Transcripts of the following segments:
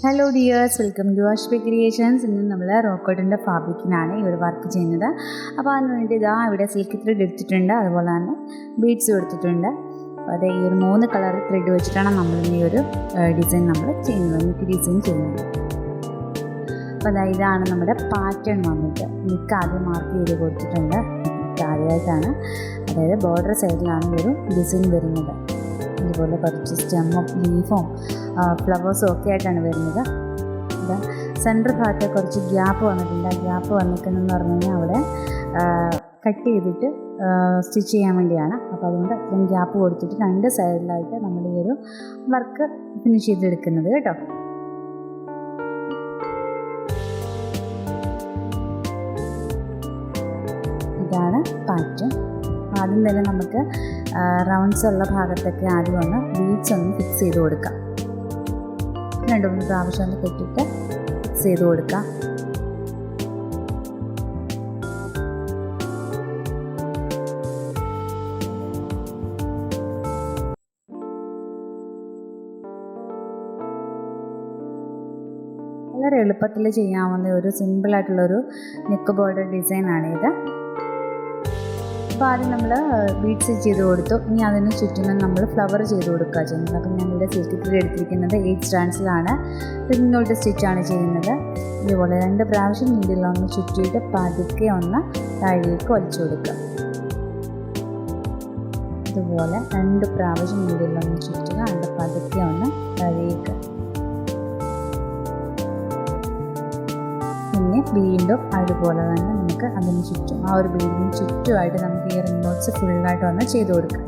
Hello dears, welcome to Ashbi Creations. ഇന്ന് നമ്മൾ റോക്കോട്ടിൻ്റെ ഫാബ്രിക്കിനാണ് ഈ ഒരു വർക്ക് ചെയ്യുന്നത്. അപ്പോൾ അതിന് വേണ്ടി ഇതാ ഇവിടെ സിൽക്ക് ത്രെഡ് എടുത്തിട്ടുണ്ട്, അതുപോലെ തന്നെ ബീഡ്സും എടുത്തിട്ടുണ്ട്. അപ്പോൾ അത് ഈ ഒരു 3 കളർ ത്രെഡ് വെച്ചിട്ടാണ് നമ്മൾ ഈ ഒരു ഡിസൈൻ നമ്മൾ ചെയ്യുന്നത്, നെക്ക് ഡിസൈൻ ചെയ്യുന്നത്. അപ്പോൾ അതാ ഇതാണ് നമ്മുടെ പാറ്റേൺ വന്നിട്ട് നെക്ക് ആദ്യം മാർക്ക് ചെയ്ത് കൊടുത്തിട്ടുണ്ട്. ആദ്യമായിട്ടാണ്, അതായത് ബോർഡർ സൈഡിലാണ് ഈ ഒരു ഡിസൈൻ വരുന്നത്. ഇതുപോലെ കുറച്ച് സ്റ്റെമ്മും ലീഫും ഫ്ലവേഴ്സും ഒക്കെ ആയിട്ടാണ് വരുന്നത്. ഇവിടെ സെൻറ്റർ ഭാഗത്ത് കുറച്ച് ഗ്യാപ്പ് വന്നിട്ടുണ്ട്. ആ ഗ്യാപ്പ് വന്നിരിക്കുന്നതെന്ന് പറഞ്ഞു കഴിഞ്ഞാൽ അവിടെ കട്ട് ചെയ്തിട്ട് സ്റ്റിച്ച് ചെയ്യാൻ വേണ്ടിയാണ്. അപ്പോൾ അതുകൊണ്ട് അത്രയും ഗ്യാപ്പ് കൊടുത്തിട്ട് 2 സൈഡിലായിട്ട് നമ്മൾ ഈ ഒരു വർക്ക് ഫിനിഷ് ചെയ്തെടുക്കുന്നത് കേട്ടോ. ഇതാണ് പാറ്റേൺ. ആദ്യം തന്നെ നമുക്ക് റൗണ്ട്സ് ഉള്ള ഭാഗത്തൊക്കെ ആദ്യം ഒന്ന് ബീഡ്സ് ഒന്ന് ഫിക്സ് ചെയ്ത് കൊടുക്കാം. 2-3 പ്രാവശ്യം ഒന്ന് കെട്ടിയിട്ട് ഫിക്സ് ചെയ്ത് കൊടുക്കാം. വളരെ എളുപ്പത്തിൽ ചെയ്യാവുന്ന ഒരു സിമ്പിളായിട്ടുള്ളൊരു നെക്ക് ബോർഡർ ഡിസൈനാണിത്. അപ്പോൾ ആദ്യം നമ്മൾ ബീഡ്സ് ചെയ്ത് കൊടുത്തു. ഇനി അതിന് ചുറ്റിനും നമ്മൾ ഫ്ലവർ ചെയ്ത് കൊടുക്കുക ചെയ്യുന്നത്. അപ്പം ഞാനിവിടെ സിൽക്ക് ത്രെഡ് എടുത്തിരിക്കുന്നത് 8 സ്റ്റാൻഡ്സിലാണ്. ഇങ്ങോട്ട് സ്റ്റിച്ചാണ് ചെയ്യുന്നത്. ഇതുപോലെ 2 പ്രാവശ്യം നീഡിലൊന്ന് ചുറ്റിയിട്ട് പതുക്കെ ഒന്ന് താഴേക്ക് വലിച്ചു കൊടുക്കുക. ഇതുപോലെ 2 പ്രാവശ്യം നീഡിലൊന്ന് ചുറ്റുക, അതിൻ്റെ പതുക്കെ ഒന്ന് താഴേക്ക്. പിന്നെ വീണ്ടും അതുപോലെ തന്നെ നമുക്ക് അതിന് ചുറ്റും ആ ഒരു ബീഡിന് ചുറ്റുമായിട്ട് നമുക്ക് ഈ റിംഗ് നോട്ട്സ് ഫുള്ളായിട്ട് ഒന്ന് ചെയ്ത് കൊടുക്കാം.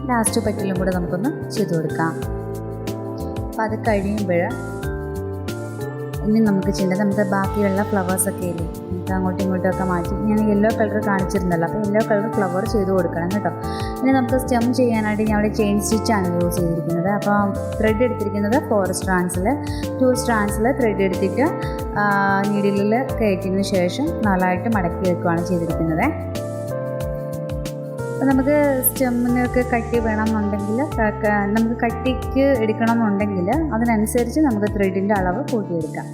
ലാസ്റ്റ് പറ്റിലും കൂടെ നമുക്കൊന്ന് ചെയ്ത് കൊടുക്കാം. അപ്പോൾ അത് കഴിയുമ്പോൾ ഇനി നമുക്ക് ചെയ്യേണ്ടത് നമുക്ക് ബാക്കിയുള്ള ഫ്ലവേഴ്സൊക്കെ ഇല്ലേ, നമുക്ക് അങ്ങോട്ടും ഇങ്ങോട്ടുമൊക്കെ മാറ്റി ഞാൻ യെല്ലോ കളർ കാണിച്ചിരുന്നല്ലോ. അപ്പോൾ യെല്ലോ കളർ ഫ്ലവർ ചെയ്ത് കൊടുക്കണം കേട്ടോ. ഇനി നമുക്ക് സ്റ്റെം ചെയ്യാനായിട്ട് ഞാൻ അവിടെ ചെയിൻ സ്റ്റിച്ചാണ് യൂസ് ചെയ്തിരിക്കുന്നത്. അപ്പോൾ ത്രെഡ് എടുത്തിരിക്കുന്നത് 4 സ്ട്രാൻഡ്സിൽ 2 സ്ട്രാൻഡ്സിൽ ത്രെഡ് എടുത്തിട്ട് നീഡിലിൽ കയറ്റിയതിന് ശേഷം 4ആയിട്ട് മടക്കി വെക്കുകയാണ് ചെയ്തിരിക്കുന്നത്. അപ്പോൾ നമുക്ക് സ്റ്റെമ്മിനൊക്കെ കട്ടി വേണമെന്നുണ്ടെങ്കിൽ, നമുക്ക് കട്ടിക്ക് എടുക്കണമെന്നുണ്ടെങ്കിൽ അതിനനുസരിച്ച് നമുക്ക് ത്രെഡിൻ്റെ അളവ് കൂട്ടിയെടുക്കാം.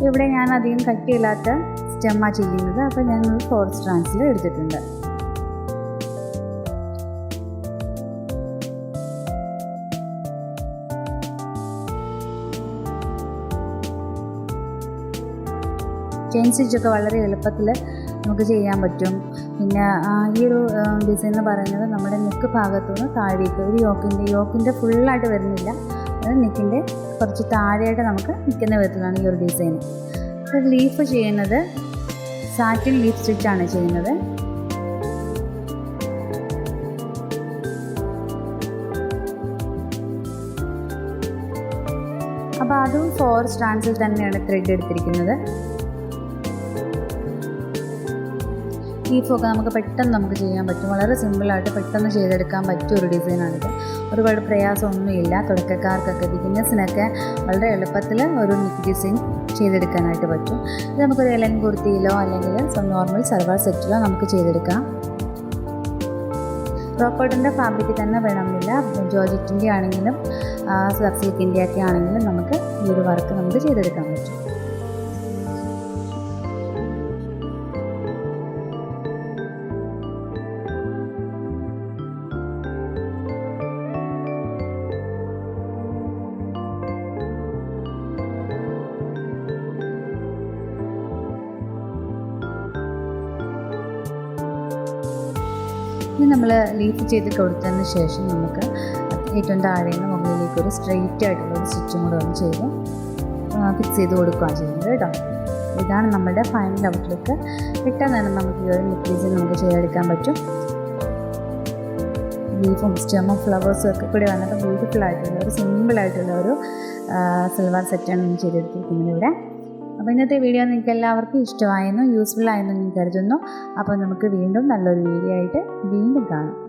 ഇവിടെ ഞാൻ അധികം കട്ടിയില്ലാത്ത സ്റ്റെമ്മാണ് ചെയ്യുന്നത്. അപ്പോൾ ഞാൻ 4 സ്ട്രാൻഡ്സിൽ എടുത്തിട്ടുണ്ട്. ചെയിൻ സ്റ്റിച്ചൊക്കെ വളരെ എളുപ്പത്തിൽ നമുക്ക് ചെയ്യാൻ പറ്റും. പിന്നെ ഈ ഒരു ഡിസൈൻ എന്ന് പറയുന്നത് നമ്മുടെ നെക്ക് ഭാഗത്തുനിന്ന് താഴേക്ക് ഒരു യോക്കിൻ്റെ ഫുള്ളായിട്ട് വരുന്നില്ല, അത് നെക്കിൻ്റെ കുറച്ച് താഴെയായിട്ട് നമുക്ക് നിൽക്കുന്ന വിധത്തിലാണ് ഈ ഒരു ഡിസൈൻ. ലീഫ് ചെയ്യുന്നത് സാറ്റിൻ ലീഫ് സ്റ്റിച്ചാണ് ചെയ്യുന്നത്. അപ്പോൾ അതും 4 സ്ട്രാൻഡ്സിൽ തന്നെയാണ് ത്രെഡ് എടുത്തിരിക്കുന്നത്. ലീഫൊക്കെ നമുക്ക് പെട്ടെന്ന് നമുക്ക് ചെയ്യാൻ പറ്റും. വളരെ സിമ്പിളായിട്ട് പെട്ടെന്ന് ചെയ്തെടുക്കാൻ പറ്റിയ ഒരു ഡിസൈനാണിത്. ഒരുപാട് പ്രയാസമൊന്നുമില്ല. തുടക്കക്കാർക്കൊക്കെ ബിഗിനേഴ്സിനൊക്കെ വളരെ എളുപ്പത്തിൽ ഒരു നെക്ക് ഡിസൈൻ ചെയ്തെടുക്കാനായിട്ട് പറ്റും. ഇത് നമുക്കൊരു എലൻ കുർത്തിയിലോ അല്ലെങ്കിൽ നോർമൽ സൽവാർ സെറ്റിലോ നമുക്ക് ചെയ്തെടുക്കാം. റോക്കോട്ടിൻ്റെ ഫാബ്രിക് തന്നെ വേണമെന്നില്ല, ജോർജറ്റിൻ്റെ ആണെങ്കിലും സബ് സിൽക്കിൻ്റെ ഒക്കെ ആണെങ്കിലും നമുക്ക് ഈ ഒരു വർക്ക് നമുക്ക് ചെയ്തെടുക്കാൻ പറ്റും. ഇനി നമ്മൾ ലീഫ് ചെയ്ത് കൊടുത്തതിന് ശേഷം നമുക്ക് ഏറ്റവും താഴെ നിന്ന് മുകളിലേക്ക് ഒരു സ്ട്രെയിറ്റ് ആയിട്ടുള്ള ഒരു സ്റ്റിച്ചും കൂടെ ഒന്ന് ചെയ്ത് ഫിക്സ് ചെയ്ത് കൊടുക്കുകയാണ് ചെയ്യുന്നത് കേട്ടോ. ഇതാണ് നമ്മുടെ ഫൈനൽ ഔട്ട്ലുക്ക്. പെട്ടെന്ന് തന്നെ നമുക്ക് ഈ ഒരു നെക്ക് ഡിസൈൻ നമുക്ക് ചെയ്തെടുക്കാൻ പറ്റും. ലീഫും സ്റ്റെമ്മും ഫ്ലവേഴ്സും ഒക്കെ കൂടി വന്നിട്ട് ബ്യൂട്ടിഫുൾ ആയിട്ടുള്ള ഒരു സിമ്പിളായിട്ടുള്ള ഒരു സൽവാർ സെറ്റാണ് ഞാൻ ചെയ്തെടുത്തിരിക്കുന്നത് ഇവിടെ. അപ്പോൾ ഇന്നത്തെ വീഡിയോ നിങ്ങൾക്ക് എല്ലാവർക്കും ഇഷ്ടമായെന്നും യൂസ്ഫുൾ ആയെന്നും ഞാൻ കരുതുന്നു. അപ്പോൾ നമുക്ക് വീണ്ടും നല്ലൊരു വീഡിയോ ആയിട്ട് വീണ്ടും കാണാം.